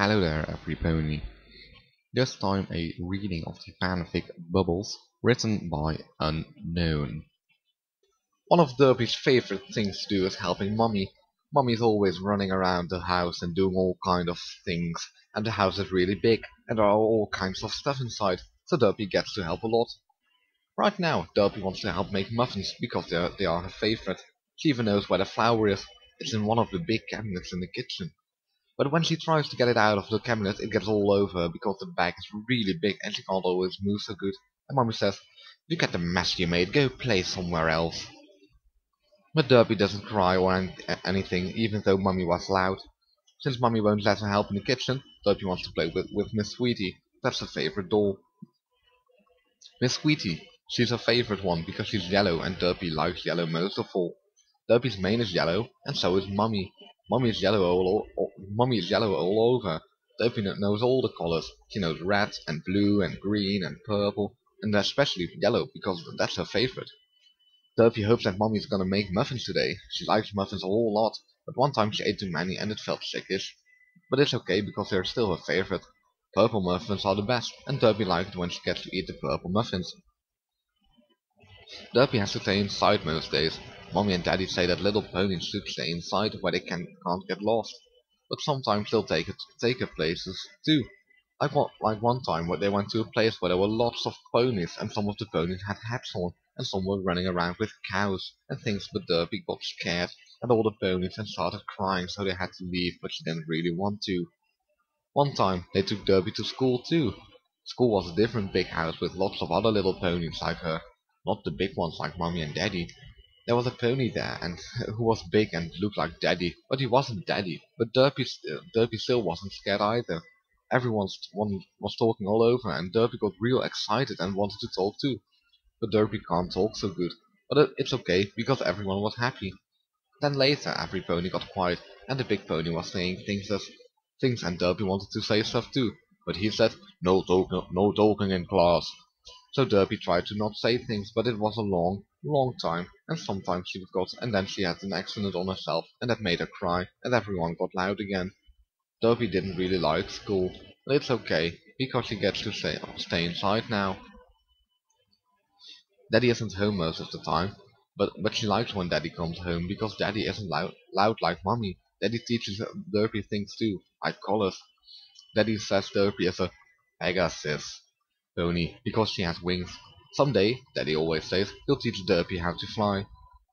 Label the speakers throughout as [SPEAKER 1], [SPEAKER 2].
[SPEAKER 1] Hello there, every pony. This time a reading of the fanfic Bubbles, written by Unknown. One of Derby's favorite things to do is helping Mummy. Mummy's always running around the house and doing all kind of things, and the house is really big, and there are all kinds of stuff inside, so Derby gets to help a lot. Right now, Derby wants to help make muffins because they are her favorite. She even knows where the flour is. It's in one of the big cabinets in the kitchen. But when she tries to get it out of the cabinet, it gets all over her because the bag is really big and she can't always move so good. And Mommy says, "Look at the mess you made, go play somewhere else." But Derby doesn't cry or anything, even though Mummy was loud. Since Mummy won't let her help in the kitchen, Derby wants to play with Miss Sweetie. That's her favorite doll. Miss Sweetie. She's her favorite one because she's yellow and Derby likes yellow most of all. Derby's mane is yellow and so is Mummy. Mummy is yellow all over. Derby knows all the colors. She knows red and blue and green and purple and especially yellow because that's her favorite. Derby hopes that Mummy is gonna make muffins today. She likes muffins a whole lot, but one time she ate too many and it felt sickish. But it's okay because they're still her favorite. Purple muffins are the best, and Derby likes it when she gets to eat the purple muffins. Derby has to stay inside most days. Mommy and Daddy say that little ponies should stay inside where they can't get lost. But sometimes they'll take her places too. Like one time where they went to a place where there were lots of ponies and some of the ponies had hats on and some were running around with cows and things, but Derby got scared and all the ponies and started crying, so they had to leave, but she didn't really want to. One time they took Derby to school too. School was a different big house with lots of other little ponies like her. Not the big ones like Mommy and Daddy. There was a pony there and who was big and looked like Daddy, but he wasn't Daddy. But Derby still wasn't scared either. Everyone was talking all over and Derby got real excited and wanted to talk too. But Derby can't talk so good. But it's okay because everyone was happy. Then later every pony got quiet and the big pony was saying things and Derby wanted to say stuff too. But he said, no talking in class. So Derby tried to not say things, but it was a long, long time, and sometimes she forgot, and then she had an accident on herself, and that made her cry, and everyone got loud again. Derby didn't really like school, but it's okay, because she gets to stay inside now. Daddy isn't home most of the time, but she likes when Daddy comes home, because Daddy isn't loud like Mommy. Daddy teaches Derby things too, like colors. Daddy says Derby is a Pegasus pony because she has wings. Someday, Daddy always says, he'll teach Derby how to fly.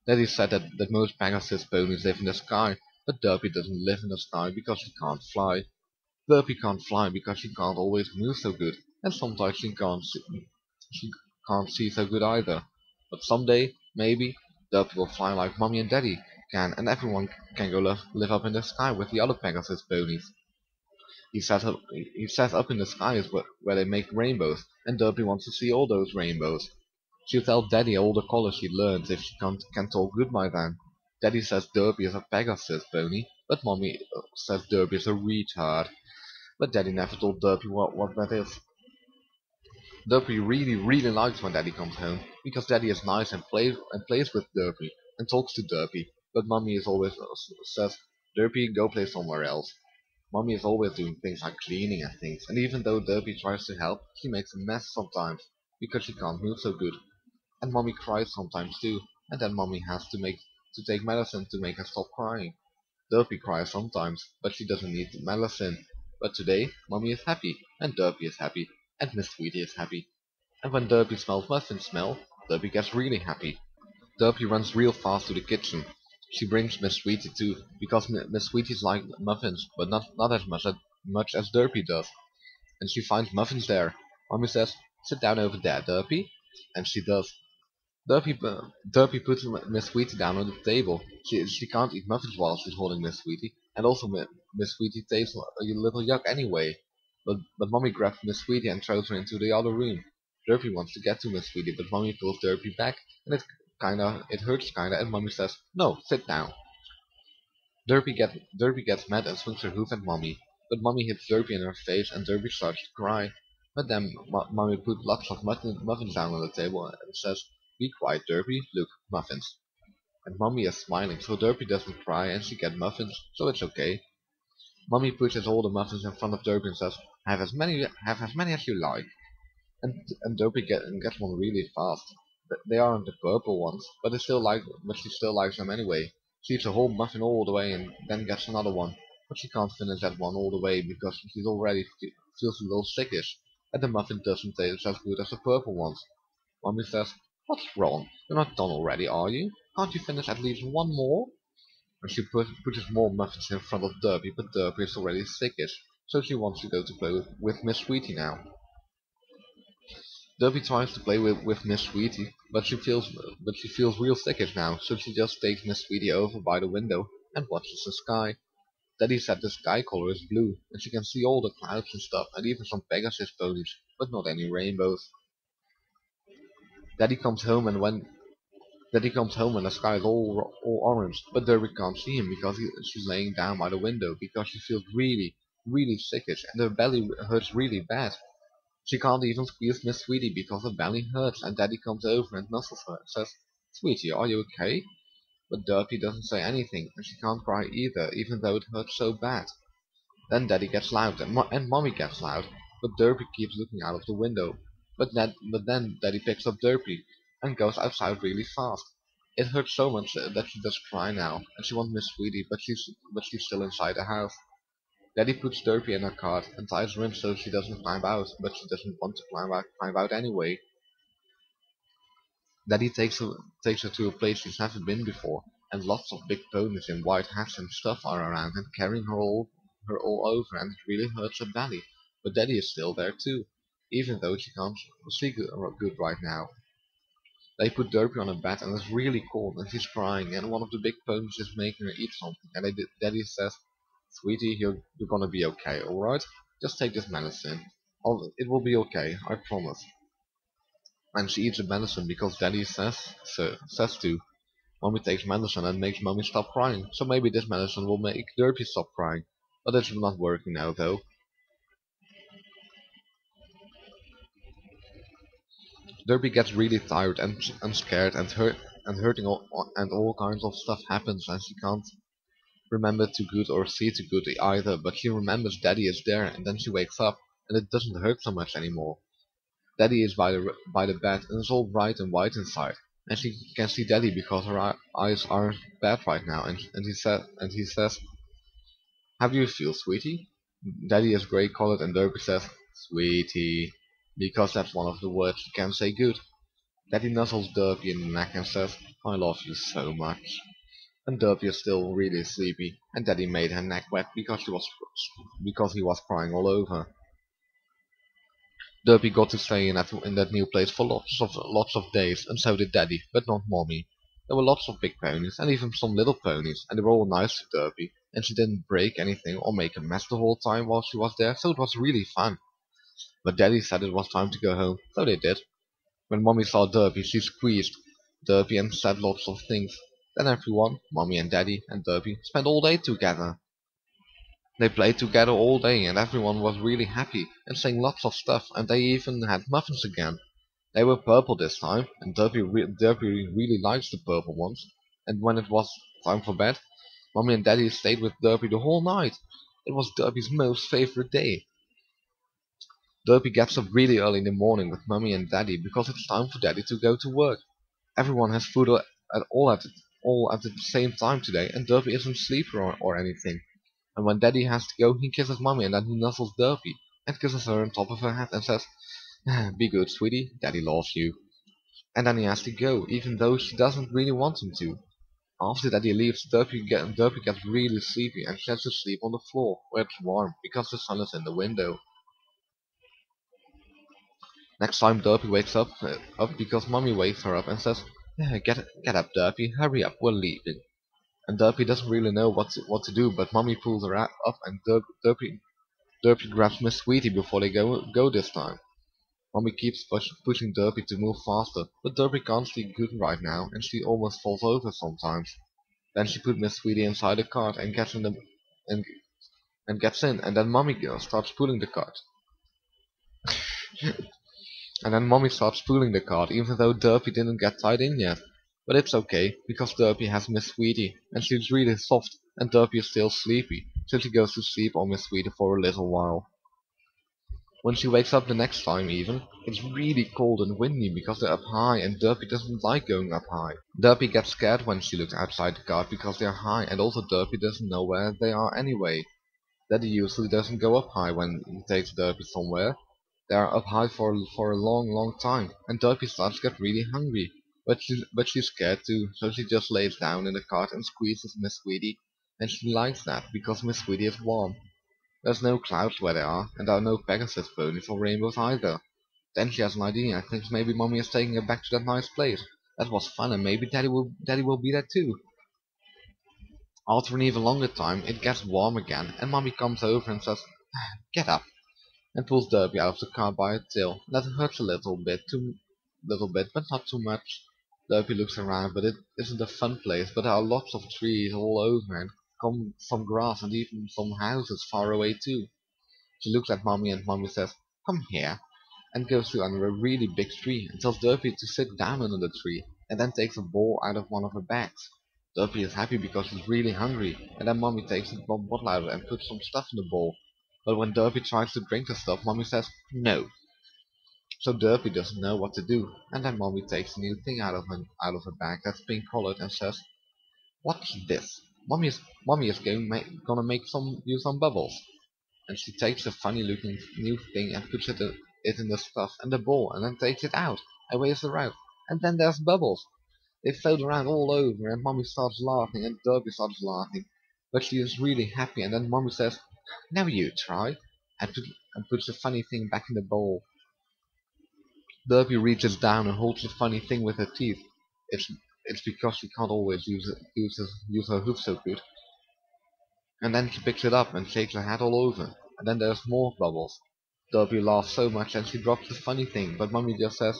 [SPEAKER 1] Daddy said that most Pegasus ponies live in the sky, but Derby doesn't live in the sky because she can't fly. Derby can't fly because she can't always move so good, and sometimes she can't see so good either. But someday, maybe, Derby will fly like Mommy and Daddy can, and everyone can go live up in the sky with the other Pegasus ponies. He says up in the sky is where they make rainbows, and Derby wants to see all those rainbows. She'll tell Daddy all the colors she learns if she can talk good by then. Daddy says Derby is a Pegasus pony, but Mommy says Derby is a retard. But Daddy never told Derby what that is. Derby really likes when Daddy comes home, because Daddy is nice and plays with Derby, and talks to Derby, but Mommy is always says, Derby, go play somewhere else. Mommy is always doing things like cleaning and things, and even though Derby tries to help, she makes a mess sometimes, because she can't move so good. And Mommy cries sometimes too, and then Mommy has to take medicine to make her stop crying. Derby cries sometimes, but she doesn't need the medicine. But today, Mommy is happy, and Derby is happy, and Miss Sweetie is happy. And when Derby smells muffin smell, Derby gets really happy. Derby runs real fast to the kitchen. She brings Miss Sweetie too, because Miss Sweetie's like muffins, but not as much as Derby does. And she finds muffins there. Mommy says, "Sit down over there, Derby," and she does. Derby puts Miss Sweetie down on the table. She can't eat muffins while she's holding Miss Sweetie, and also Miss Sweetie tastes a little yuck anyway. But Mommy grabs Miss Sweetie and throws her into the other room. Derby wants to get to Miss Sweetie, but Mommy pulls Derby back, and it hurts kinda, and Mommy says, "No, sit down." Derby gets mad and swings her hoof at Mommy, but Mommy hits Derby in her face, and Derby starts to cry. But then Mommy puts lots of muffins down on the table and says, "Be quiet, Derby. Look, muffins." And Mommy is smiling, so Derby doesn't cry, and she gets muffins, so it's okay. Mummy pushes all the muffins in front of Derpy and says, have as many as you like. And Derpy gets one really fast. They aren't the purple ones, but she still likes them anyway. She eats a whole muffin all the way and then gets another one. But she can't finish that one all the way because she's already feels a little sickish, and the muffin doesn't taste as good as the purple ones. Mummy says, "What's wrong? You're not done already, are you? Can't you finish at least one more?" And she pushes more muffins in front of Derpy, but Derpy is already sickish, so she wants to go to play with Miss Sweetie now. Derpy tries to play with Miss Sweetie, but she feels real sickish now, so she just takes Miss Sweetie over by the window and watches the sky. Daddy said the sky color is blue, and she can see all the clouds and stuff, and even some Pegasus ponies, but not any rainbows. Daddy comes home and when Daddy comes home and the sky is all orange, but Derby can't see him because she's laying down by the window because she feels really sickish and her belly hurts really bad. She can't even squeeze Miss Sweetie because her belly hurts, and Daddy comes over and nuzzles her and says, "Sweetie, are you okay?" But Derpy doesn't say anything, and she can't cry either, even though it hurts so bad. Then Daddy gets loud, and Mommy gets loud, but Derpy keeps looking out of the window. But then Daddy picks up Derpy and goes outside really fast. It hurts so much that she does cry now, and she wants Miss Sweetie, but she's still inside the house. Daddy puts Derpy in her cart and ties her in so she doesn't climb out, but she doesn't want to climb out anyway. Daddy takes her to a place she's never been before, and lots of big ponies in white hats and stuff are around and carrying her all over, and it really hurts her belly. But Daddy is still there too, even though she can't see good right now. They put Derpy on a bed and it's really cold and she's crying and one of the big ponies is making her eat something and Daddy says, "Sweetie, you're gonna be okay, alright? Just take this medicine. It will be okay, I promise." And she eats the medicine because Daddy says to. Mommy takes medicine and makes Mommy stop crying, so maybe this medicine will make Derpy stop crying. But it's not working now though. Derpy gets really tired and scared and hurting and all kinds of stuff happens and she can't remember too good or see too good either, but she remembers Daddy is there and then she wakes up and it doesn't hurt so much anymore. Daddy is by the bed and it's all bright and white inside, and she can see Daddy because her eyes aren't bad right now, and he says, "How do you feel, sweetie?" Daddy is grey colored and Derpy says, "Sweetie," because that's one of the words she can say good. Daddy nuzzles Derpy in the neck and says, "I love you so much." And Derpy is still really sleepy, and Daddy made her neck wet because he was crying all over. Derpy got to stay in that new place for lots of days, and so did Daddy, but not Mommy. There were lots of big ponies, and even some little ponies, and they were all nice to Derpy, and she didn't break anything or make a mess the whole time while she was there, so it was really fun. But Daddy said it was time to go home, so they did. When Mommy saw Derpy, she squeezed Derpy and said lots of things. Then everyone, Mommy and Daddy and Derpy, spent all day together. They played together all day and everyone was really happy and sang lots of stuff and they even had muffins again. They were purple this time and Derpy really likes the purple ones. And when it was time for bed, Mommy and Daddy stayed with Derpy the whole night. It was Derpy's most favorite day. Derpy gets up really early in the morning with Mommy and Daddy because it's time for Daddy to go to work. Everyone has food all at the same time today and Derpy isn't sleepy or anything. And when Daddy has to go, he kisses Mommy and then he nuzzles Derpy and kisses her on top of her head and says, "Be good, sweetie, Daddy loves you." And then he has to go, even though she doesn't really want him to. After Daddy leaves, Derpy gets really sleepy and she has to sleep on the floor, where it's warm, because the sun is in the window. Next time Derpy wakes up because Mommy wakes her up and says, Get up, Derpy, hurry up, we're leaving." And Derpy doesn't really know what to do, but Mommy pulls her up and Derpy grabs Miss Sweetie before they go this time. Mommy keeps pushing Derpy to move faster, but Derpy can't see good right now, and she almost falls over sometimes. Then she put Miss Sweetie inside the cart and and, and gets in, and then Mommy starts pulling the cart. And then Mommy starts pulling the cart, even though Derpy didn't get tied in yet. But it's okay, because Derpy has Miss Sweetie, and she's really soft, and Derpy is still sleepy. till she goes to sleep on Miss Sweetie for a little while. When she wakes up the next time even, it's really cold and windy because they're up high and Derpy doesn't like going up high. Derpy gets scared when she looks outside the cart because they're high and also Derpy doesn't know where they are anyway. Daddy usually doesn't go up high when he takes Derpy somewhere. They are up high for a long time and Derpy starts to get really hungry. But she's scared too, so she just lays down in the cart and squeezes Miss Sweetie, and she likes that because Miss Sweetie is warm. There's no clouds where they are, and there are no Pegasus ponies or rainbows either. Then she has an idea and thinks maybe Mommy is taking her back to that nice place. That was fun and maybe Daddy will be there too. After an even longer time, it gets warm again, and Mommy comes over and says, "Get up," and pulls Derpy out of the car by her tail. That hurts a little bit, but not too much. Derpy looks around, but it isn't a fun place, but there are lots of trees all over and some grass and even some houses far away too. She looks at Mommy and Mommy says, "Come here," and goes to under a really big tree and tells Derpy to sit down under the tree, and then takes a bowl out of one of her bags. Derpy is happy because he's really hungry, and then Mommy takes a bottle out and puts some stuff in the bowl. But when Derpy tries to drink the stuff, Mommy says, "No." So Derpy doesn't know what to do, and then Mommy takes a new thing out of her bag that's pink colored and says, "What's this?" Mommy is gonna make some bubbles. And she takes a funny looking new thing and puts it in the stuff and the bowl and then takes it out and waves it around. And then there's bubbles. They float around all over and Mommy starts laughing and Derpy starts laughing. But she is really happy and then Mommy says, "Now you try," and puts the funny thing back in the bowl. Derpy reaches down and holds the funny thing with her teeth. It's it's because she can't always use her hoof so good. And then she picks it up and shakes her head all over. And then there's more bubbles. Derpy laughs so much that she drops the funny thing, but Mummy just says,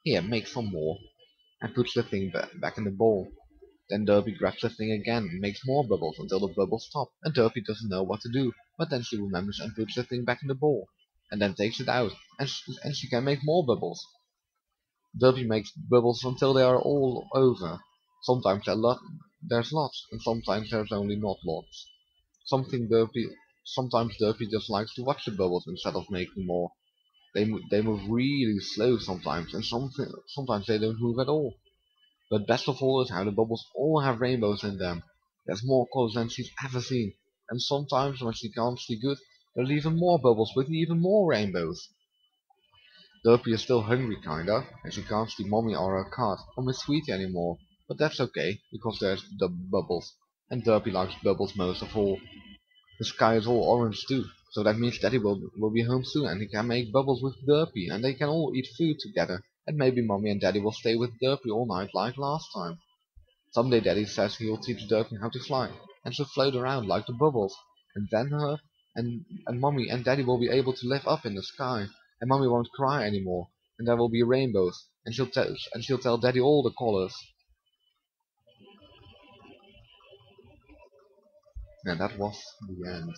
[SPEAKER 1] "Here, make some more," and puts the thing back in the bowl. Then Derpy grabs the thing again and makes more bubbles until the bubbles stop, and Derpy doesn't know what to do, but then she remembers and puts the thing back in the bowl, and then takes it out, and she can make more bubbles. Derpy makes bubbles until they are all over. Sometimes there's lots, and sometimes there's only not lots. Something Derpy, Sometimes Derpy just likes to watch the bubbles instead of making more. They move really slow sometimes, and sometimes they don't move at all. But best of all is how the bubbles all have rainbows in them. There's more colors than she's ever seen, and sometimes when she can't see good, there's even more bubbles with even more rainbows. Derpy is still hungry kinda, and she can't see Mommy or her cart or Miss Sweetie anymore. But that's okay, because there's the bubbles, and Derpy likes bubbles most of all. The sky is all orange too, so that means Daddy will be home soon and he can make bubbles with Derpy and they can all eat food together. And maybe Mommy and Daddy will stay with Derpy all night like last time. Someday Daddy says he will teach Derpy how to fly, and she'll float around like the bubbles. And then and Mommy and Daddy will be able to live up in the sky, and Mommy won't cry anymore, and there will be rainbows, and she'll tell Daddy all the colors. And that was the end.